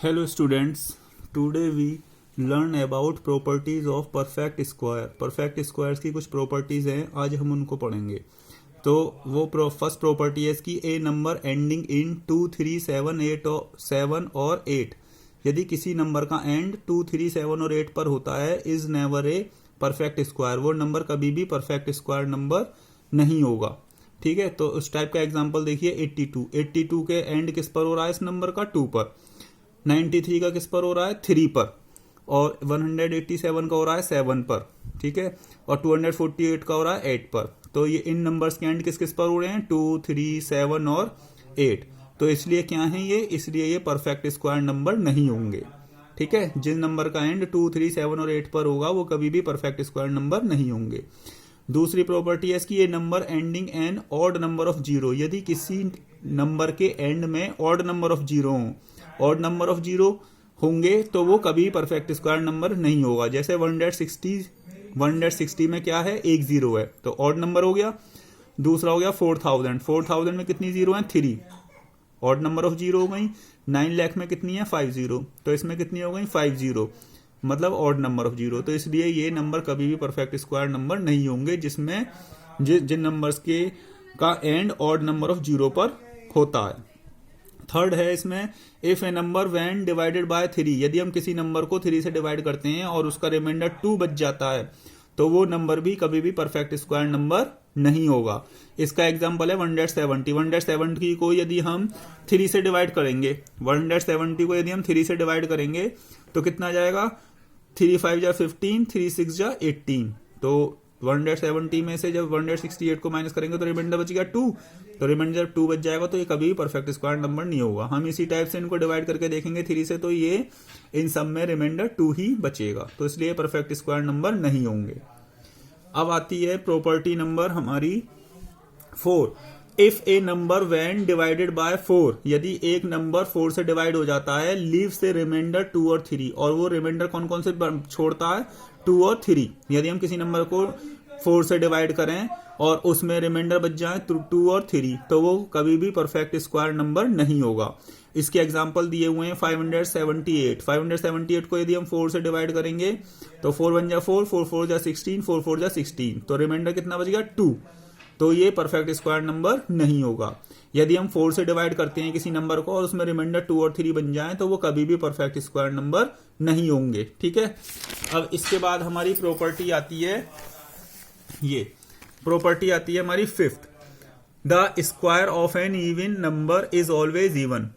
Hello students, today we learn about properties of perfect square. Perfect squares की कुछ properties हैं, आज हम उनको पढ़ेंगे। तो वो फर्स्ट प्रॉपर्टी है इसकी, ए नंबर एंडिंग इन 2, 3, 7 और 8 यदि किसी नंबर का एंड 2, 3, 7 और 8 पर होता है is never a perfect square. वो नंबर कभी भी परफेक्ट स्क्वायर नंबर नहीं होगा। ठीक है, तो उस टाइप का एग्जांपल देखिए 82 के एंड किस पर हो रहा है इस नंबर का 2 पर, 93 का किस पर हो रहा है 3 पर, और 187 का हो रहा है 7 पर। ठीक है, और 248 का हो रहा है 8 पर। तो ये इन नंबर्स के एंड किस किस पर हो रहे हैं 2, 3, 7 और 8। तो इसलिए क्या है ये, इसलिए ये परफेक्ट स्क्वायर नंबर नहीं होंगे। ठीक है, जिस नंबर का एंड 2, 3, 7 और 8 पर होगा वो कभी भी परफेक्ट स्क्वायर नंबर नहीं होंगे। दूसरी प्रॉपर्टी है इसकी, ये number ending an odd number of zero. यदि किसी नंबर के एंड में ऑड नंबर ऑफ जीरो हो, ऑड नंबर ऑफ जीरो होंगे तो वो कभी परफेक्ट स्क्वायर नंबर नहीं होगा। जैसे 160 में क्या है, एक जीरो है तो ऑड नंबर हो गया। दूसरा हो गया 4000 में कितनी जीरो है 3, ऑड नंबर ऑफ जीरो हो गई। 9 लाख में कितनी है 50, तो इसमें कितनी हो गई 50, मतलब ऑड नंबर ऑफ जीरो। तो इसलिए ये नंबर कभी भी परफेक्ट स्क्वायर नंबर नहीं होंगे जिसमें जिन नंबर्स के का and odd number of zero पर होता है। थर्ड है इसमें, if A number when divided by 3, यदि हम किसी नंबर को 3 से डिवाइड करते हैं और उसका रिमाइंडर 2 बच जाता है तो वो नंबर भी कभी भी परफेक्ट स्क्वायर नंबर नहीं होगा। इसका एग्जांपल है 170 को यदि हम 3 से डिवाइड करेंगे, 170 को यदि हम 3 से डिवाइड करेंगे तो कितना जाएगा, 3 5 जा 15, 3 6 जा 18। तो 170 में से जब 168 को माइनस करेंगे तो रिमाइंडर बच गया 2, तो रिमाइंडर 2 बच जाएगा तो ये कभी भी परफेक्ट स्क्वायर नंबर नहीं होगा। हम इसी टाइप से इनको डिवाइड करके देखेंगे 3 से, तो ये इन सब में रिमाइंडर 2 ही बचेगा, तो इसलिए परफेक्ट स्क्वायर नंबर नहीं होंगे। अब आती है प्रॉपर्टी नंबर हमारी 4, if A number when divided by 4, यदि एक नंबर 4 से डिवाइड हो जाता है, लीव्स ए रिमाइंडर 2 और 3, और वो रिमाइंडर कौन कौन से छोड़ता है 2 और 3। यदि हम किसी नंबर को 4 से डिवाइड करें और उसमें रिमाइंडर बच जाए 2 और 3, तो वो कभी भी परफेक्ट स्क्वायर नंबर नहीं होगा। इसके एग्जांपल दिए हुए हैं 578 को यदि हम 4 से डिवाइड करेंगे तो 4 1 जा 4, 4 4 जा 16, 4 4 जा 16, तो रिमाइंडर कितना बच गया 2, तो ये परफेक्ट स्क्वायर नंबर नहीं होगा। यदि हम 4 से डिवाइड करते हैं किसी नंबर को और उसमें रिमाइंडर 2 और 3 बन जाए तो वो कभी भी परफेक्ट स्क्वायर नंबर नहीं होंगे। ठीक है, अब इसके बाद हमारी प्रॉपर्टी आती है, ये प्रॉपर्टी आती है हमारी 5th, the square of an even number is always even.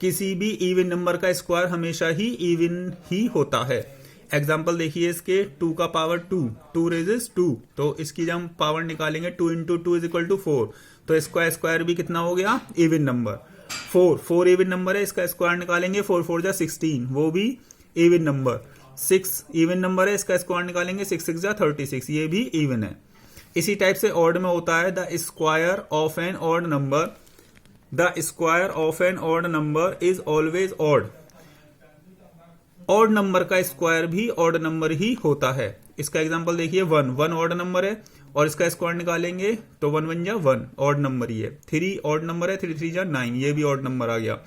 किसी भी इवन नंबर का स्क्वायर हमेशा ही इवन ही होता है। एग्जाम्पल देखिए इसके, 2 का पावर 2 रेजेस 2, तो इसकी जब हम पावर निकालेंगे 2 इंटू 2 इज इक्वल टू 4, तो इसका स्क्वायर भी कितना हो गया इवन नंबर। 4 इवन नंबर है, इसका स्क्वायर निकालेंगे 4 4 जा 16, वो भी इवन नंबर। 6 इवन नंबर है, इसका स्क्वायर निकालेंगे 6 6 जा 36, ये भी इवन है। इसी टाइप से ऑड में होता है, the square of an odd number is always odd. Odd number का स्क्वायर भी ऑड नंबर ही होता है। इसका एग्जांपल देखिए 1 ऑड नंबर है और इसका स्क्वायर निकालेंगे तो 1 1 जा 1, ऑड नंबर ही है। 3 ऑड नंबर है, 3 3 जा 9, ये भी ऑड नंबर आ गया।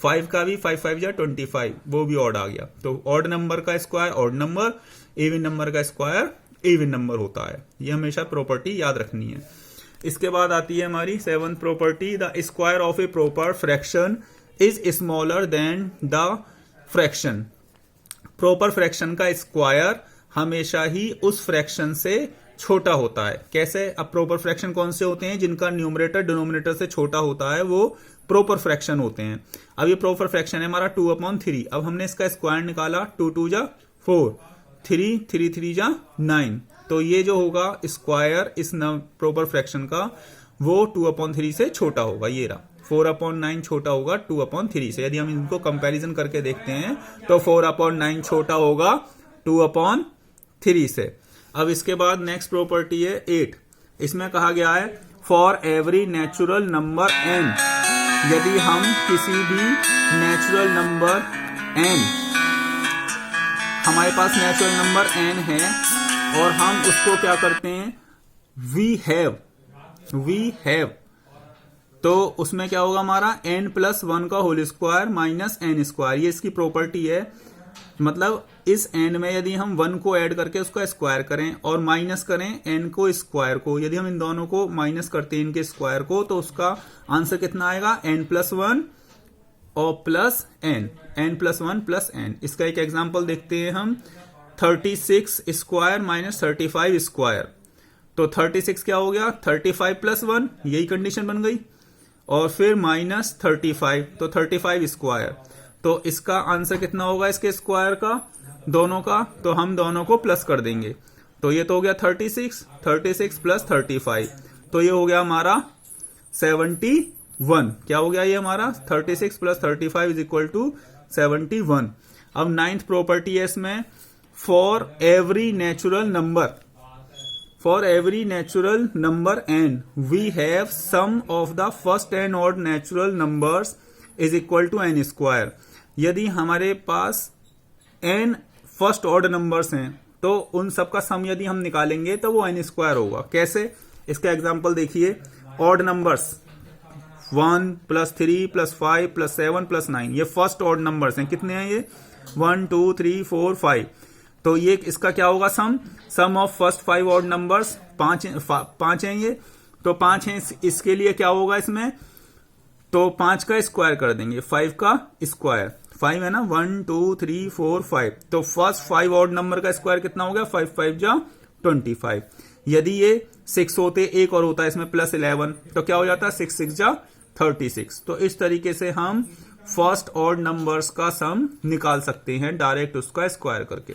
5 का भी 5 5 जा 25, वो भी ऑड आ गया। तो ऑड नंबर का square odd number, even number का स्क्वायर इवन नंबर होता है। ये हमेशा प्रॉपर्टी याद रखनी है। इसके बाद आती है हमारी 7th property, the square of A proper fraction is smaller than the fraction. Proper fraction का स्क्वायर हमेशा ही उस फ्रैक्शन से छोटा होता है। कैसे? अब प्रॉपर फ्रैक्शन कौन से होते हैं, जिनका न्यूमरेटर डिनोमिनेटर से छोटा होता है वो प्रॉपर फ्रैक्शन होते हैं। अब ये प्रॉपर फ्रैक्शन है हमारा 2/3। अब हमने इसका स्क्वायर निकाला, 2 2 जा 4, 3 3 3 जा 9, तो ये जो होगा स्क्वायर इस प्रॉपर फ्रैक्शन का वो 2/3 से छोटा होगा। ये रहा 4/9 छोटा होगा 2/3 से। यदि हम इनको कंपैरिजन करके देखते हैं तो 4/9 छोटा होगा 2/3 से। अब इसके बाद नेक्स्ट प्रॉपर्टी है 8, इसमें कहा गया है for every natural number n, यदि हम किसी भी नेचुरल नंबर n, हमारे पास नेचुरल नंबर n है और हम उसको क्या करते हैं, वी हैव तो उसमें क्या होगा हमारा n+1 का whole square minus n square, ये इसकी प्रॉपर्टी है। मतलब इस n में यदि हम 1 को ऐड करके उसका स्क्वायर करें और माइनस करें n को स्क्वायर को, यदि हम इन दोनों को माइनस करते हैं इनके स्क्वायर को, तो उसका आंसर कितना आएगा n+1 और प्लस n+1 इसका एक एग्जांपल देखते हैं हम, 36 स्क्वायर माइनस 35 स्क्वायर। तो 36 क्या हो गया, 35 + 1, यही कंडीशन बन गई, और फिर माइनस 35, तो 35 स्क्वायर। तो इसका आंसर कितना होगा इसके स्क्वायर का, दोनों का, तो हम दोनों को प्लस कर देंगे। तो ये तो हो गया 36 + 35, तो ये हो गया हमारा 71। क्या हो गया ये हमारा, 36 + 35 = 71। अब 9th प्रॉपर्टी है इसमें, for every natural number n we have sum of the first and odd natural numbers is equal to n²। यदि हमारे पास n फर्स्ट ऑर्ड नंबर्स हैं तो उन सब का सम यदि हम निकालेंगे तो वो n² होगा। कैसे, इसका एग्जांपल देखिए। ऑर्ड नंबर्स 1 + 3 + 5 + 7 + 9, ये फर्स्ट ऑर्ड नंबर्स हैं। कितने हैं ये, 1 2 3 4 5। तो ये इसका क्या होगा सम ऑफ फर्स्ट 5 ऑड नंबर्स, 5 हैं ये, तो 5 हैं। इसके लिए क्या होगा इसमें, तो 5 का स्क्वायर कर देंगे, 5 का स्क्वायर, 5 है ना, 1 2 3 4 5। तो फर्स्ट 5 ऑड नंबर का स्क्वायर कितना हो गया, 5 5 जा 25। यदि ये 6 होते, एक और होता है इसमें +11, तो क्या हो जाता है 6 6 जा 36। तो इस तरीके से हम फर्स्ट ऑड नंबर्स का सम निकाल सकते हैं डायरेक्ट उसका स्क्वायर करके।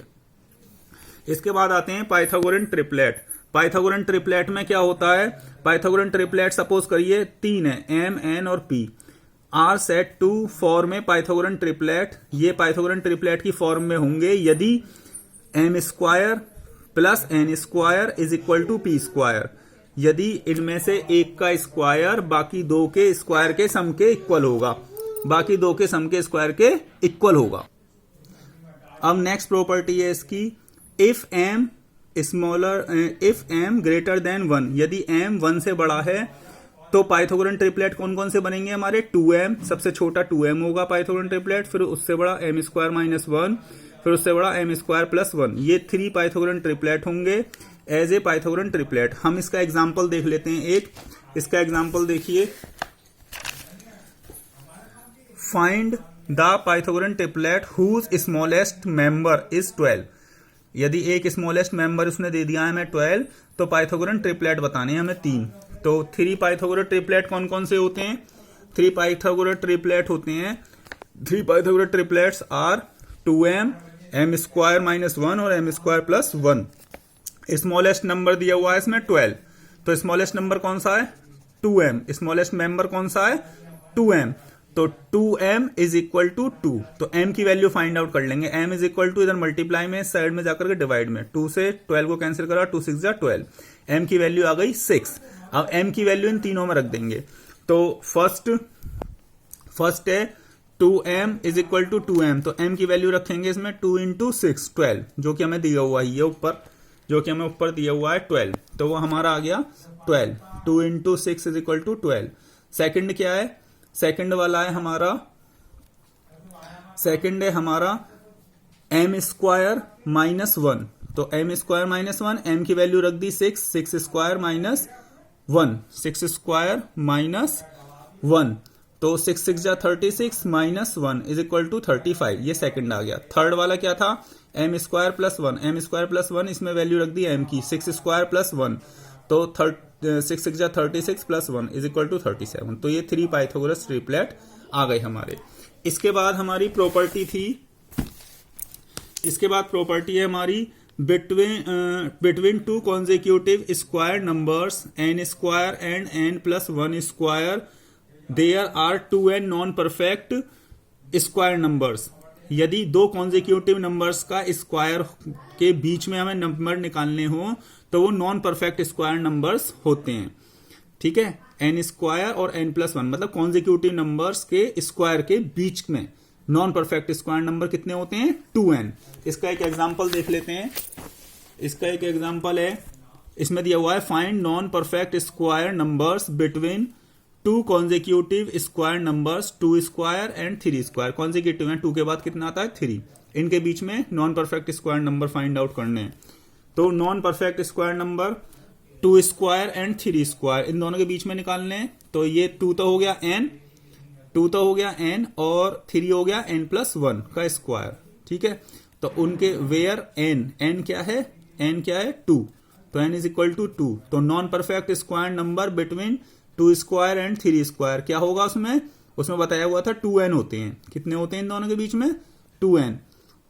इसके बाद आते हैं पाइथागोरन ट्रिपलेट। पाइथागोरन ट्रिपलेट में क्या होता है, पाइथागोरन ट्रिपलेट सपोज करिए 3 है, m n और p are said to form में पाइथागोरन ट्रिपलेट। ये पाइथागोरन ट्रिपलेट की फॉर्म में होंगे यदि m² + n² = p²। यदि इनमें से एक का स्क्वायर बाकी दो के स्क्वायर के सम के इक्वल होगा, बाकी दो के सम के स्क्वायर के इक्वल होगा। अब नेक्स्ट प्रॉपर्टी है इसकी, इफ m ग्रेटर देन 1, यदि m 1 से बड़ा है तो पाइथागोरन ट्रिपलेट कौन कौन से बनेंगे हमारे, 2m, सबसे छोटा 2m होगा पाइथागोरन ट्रिपलेट, फिर उससे बड़ा m² - 1, फिर उससे बड़ा m² + 1। ये 3 पाइथागोरन ट्रिपलेट होंगे एज ए पाइथागोरन ट्रिपलेट। हम इसका एग्जांपल देख लेते हैं एक, इसका एग्जांपल देखिए, find the Pythagorean triplet whose smallest member is 12। यदि एक स्मॉलेस्ट मेंबर उसने दे दिया है हमें 12, तो पाइथागोरन ट्रिपलेट बताने हैं हमें 3। तो 3 पाइथागोरन ट्रिपलेट कौन कौन से होते हैं, 3 पाइथागोरन ट्रिपलेट होते हैं। 3 Pythagorean triplets are 2m, m² - 1 और m² + 1। स्मॉलेस्ट नंबर दिया हुआ है इसमें 12, तो स्मॉलेस्ट नंबर कौन सा है, 2m। स्मॉलेस्ट मेंबर कौन सा है, 2m। तो 2m = 2, तो m की वैल्यू फाइंड आउट कर लेंगे। m = इधर मल्टीप्लाई में, साइड में जाकर के डिवाइड में, 2 से 12 को कैंसिल करा, 2 6 जा 12, m की वैल्यू आ गई 6। अब m की वैल्यू इन तीनों में रख देंगे। तो फर्स्ट है 2m = 2m, तो m की वैल्यू रखेंगे इसमें 2 × 6 12, जो कि हमें दिया हुआ है ये ऊपर, जो कि हमें ऊपर दिया हुआ है 12, तो वो हमारा आ गया 12। 2 × 6 = 12। सेकंड क्या है, सेकंड वाला है हमारा, सेकंड है हमारा m² - 1, तो m² - 1, m की वैल्यू रख दी 6, 6² - 1, 6² - 1, तो 6 6 जा 36 - 1 = 35। ये सेकंड आ गया। थर्ड वाला क्या था, m² + 1, m² + 1, इसमें वैल्यू रख दी m की 6² + 1, तो 6 6 जा 36 + 1 = 37। तो ये 3 पाइथागोरस ट्रिपलेट आ गए हमारे। इसके बाद हमारी प्रॉपर्टी थी, इसके बाद प्रॉपर्टी है हमारी between 2 consecutive square numbers n² and n+1², there are 2n non perfect square numbers. यदि 2 कॉन्जिक्यूटिव नंबर्स का स्क्वायर के बीच में हमें नंबर निकालने हो तो वो नॉन परफेक्ट स्क्वायर नंबर्स होते हैं। ठीक है, n² और n+1, मतलब कॉन्जिक्यूटिव नंबर्स के स्क्वायर के बीच में नॉन परफेक्ट स्क्वायर नंबर कितने होते हैं, 2n। इसका एक एग्जांपल देख लेते हैं। इसका एक एग्जांपल है, इसमें दिया हुआ है find non perfect square numbers between two consecutive square numbers 2 square and 3 square. Consecutive है, 2 के बाद कितना आता है 3, इनके बीच में non perfect square number find out करने हैं। तो non perfect square number 2 square and 3 square इन दोनों के बीच में निकालने हैं। तो ये 2 तो हो गया n, 2 तो हो गया n और 3 हो गया n+1 का स्क्वायर। ठीक है, तो उनके वेयर n क्या है, n क्या है 2, तो n इज इक्वल टू 2। तो non perfect square number between 2 square and 3 square क्या होगा, उसमें बताया हुआ था 2n होते हैं। कितने होते हैं इन दोनों के बीच में 2n।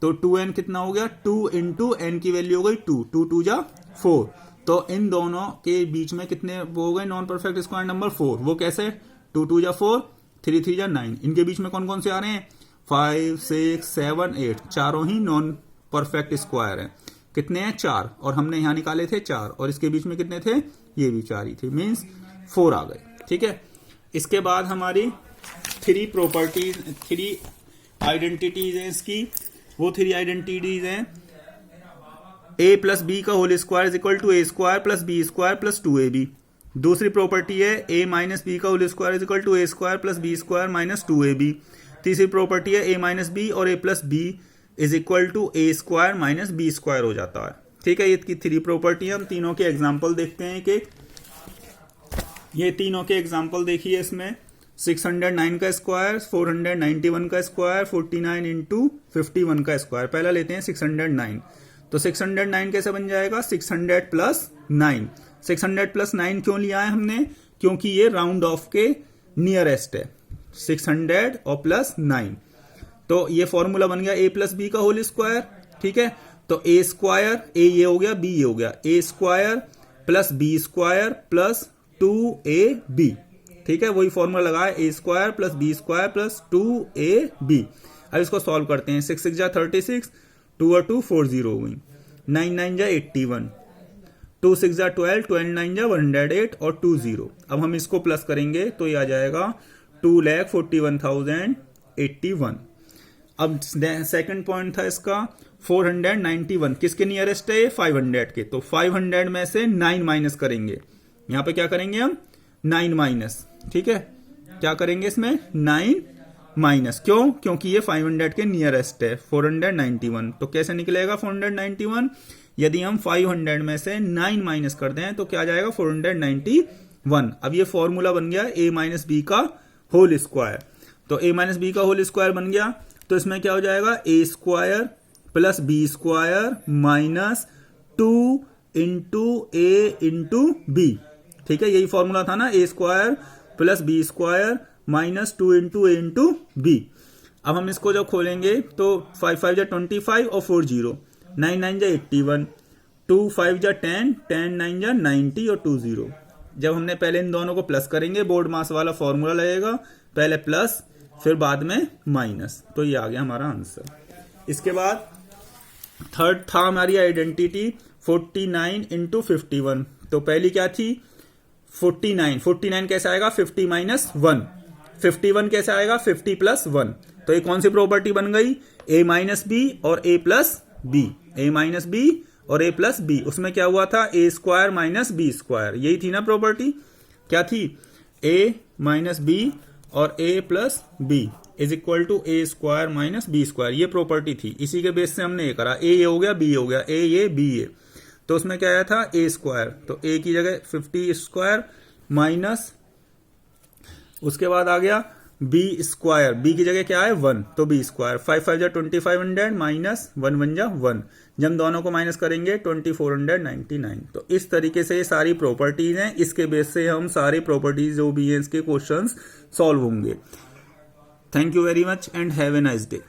तो 2n कितना हो गया, 2 इंटू n की वैल्यू हो गई 2, 2 2 जा 4। तो इन दोनों के बीच में कितने वो हो गए नॉन परफेक्ट स्क्वायर नंबर 4। वो कैसे, 2 2 जा 4, 3 3 जा 9। इनके बीच में कौन कौन से आ रहे हैं, 5 6 7 8, चारों ही नॉन परफेक्ट स्क्वायर है। कितने हैं 4, और हमने यहां निकाले थे 4, और इसके बीच में कितने थे, ये भी 4 ही थे, मीन्स 4 आ गए। ठीक है, इसके बाद हमारी 3 प्रॉपर्टीज, 3 आइडेंटिटीज हैं इसकी। वो 3 आइडेंटिटीज हैं a प्लस बी का whole square is equal to a square plus b square plus 2ab। दूसरी प्रॉपर्टी है a माइनस बी का whole square is equal to a square plus b square minus 2ab। तीसरी property है a minus b और a plus b is equal to a square minus b square हो जाता है। ठीक है, ये 3 प्रॉपर्टी है। हम तीनों के एग्जाम्पल देखते हैं एक। ये तीनों के एग्जाम्पल देखिए इसमें 609 का स्क्वायर, 491 का स्क्वायर, 49 इंटू 51 का स्क्वायर। पहला लेते हैं 609। तो 609 कैसे बन जाएगा, 600 प्लस 9। 600 प्लस 9 क्यों लिया है हमने, क्योंकि ये राउंड ऑफ के नियरेस्ट है। 600 और प्लस 9, तो ये फॉर्मूला बन गया a प्लस बी का होल स्क्वायर। ठीक है, तो a स्क्वायर, a ये हो गया, b ये हो गया, a square plus b square plus 2ab। ठीक है, वही फॉर्मूला लगा है, a square plus b square plus 2ab। अब इसको सॉल्व करते हैं। 6 6 जा 36, 2 और 2 4 0 हुई, 9 9 जा 81, 2 6 जा 12, 12 9 जा 108 और 2 0। अब हम इसको प्लस करेंगे तो ये आ जाएगा 2,41,081। अब सेकंड पॉइंट था इसका 491, किसके नियरेस्ट है, 500 के। तो 500 में से 9 माइनस करेंगे। यहां पे क्या करेंगे हम, 9 माइनस। ठीक है, क्या करेंगे इसमें, 9 माइनस। क्यों, क्योंकि ये 500 के नियरेस्ट है, 491। तो कैसे निकलेगा 491, यदि हम 500 में से 9 माइनस कर दें तो क्या आ जाएगा 491। अब ये फॉर्मूला बन गया a माइनस बी का होल स्क्वायर। तो a माइनस बी का होल स्क्वायर बन गया, तो इसमें क्या हो जाएगा, a square plus b square minus 2 into a into b. ठीक है, यही फॉर्मूला था ना, a square plus b square minus 2 into a into b. अब हम इसको जब खोलेंगे तो 5 5 जा 25 और 4 0, 9 9 जा 81, 2 5 जा 10, 10 9 जा 90 और 2 0। जब हमने पहले इन दोनों को प्लस करेंगे, बोर्ड मास वाला फॉर्मूला लगेगा, पहले प्लस फिर बाद में माइनस। तो ये आ गया हमारा आंसर। इसके बाद थर्ड था हमारी आइडेंटिटी 49 इंटू 51। तो पहली क्या थी 49, 49 कैसे आएगा, 50 माइनस 1। 51 कैसे आएगा, 50 प्लस 1। तो ये कौन सी प्रॉपर्टी बन गई, a माइनस बी और a plus b, a minus b और a प्लस बी। उसमें क्या हुआ था, a square minus b square, यही थी ना प्रॉपर्टी। क्या थी, a माइनस बी और a plus b is equal to a square minus b square, ये प्रॉपर्टी थी। इसी के बेस से हमने ये करा, a ये हो गया, b ये हो गया, a ये b ये। तो उसमें क्या आया था, a स्क्वायर, तो a की जगह 50 स्क्वायर माइनस, उसके बाद आ गया b स्क्वायर, b की जगह क्या है 1, तो b स्क्वायर, 5 5 जा 2500 माइनस 1 1 जा 1। जब दोनों को माइनस करेंगे 2499। तो इस तरीके से ये सारी प्रॉपर्टीज हैं, इसके बेस से हम सारी प्रॉपर्टीज जो भी हैं इसके क्वेश्चंस सॉल्व होंगे। Thank you very much and have a nice day.